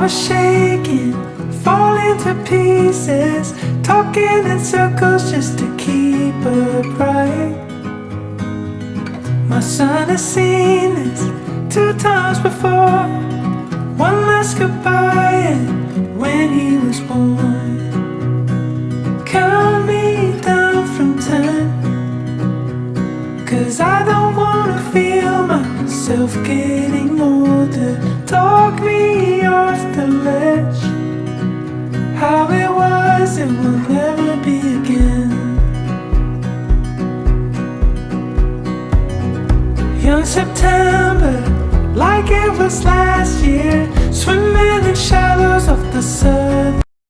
was shaking, falling to pieces, talking in circles just to keep upright. My son has seen this 2 times before. One last goodbye and when he was born. Count me down from 10, 'cause I don't wanna feel myself getting older. Talk me off the ledge. How it was, it will never be again. Young September, like it was last year, swimming in shallows of the sun.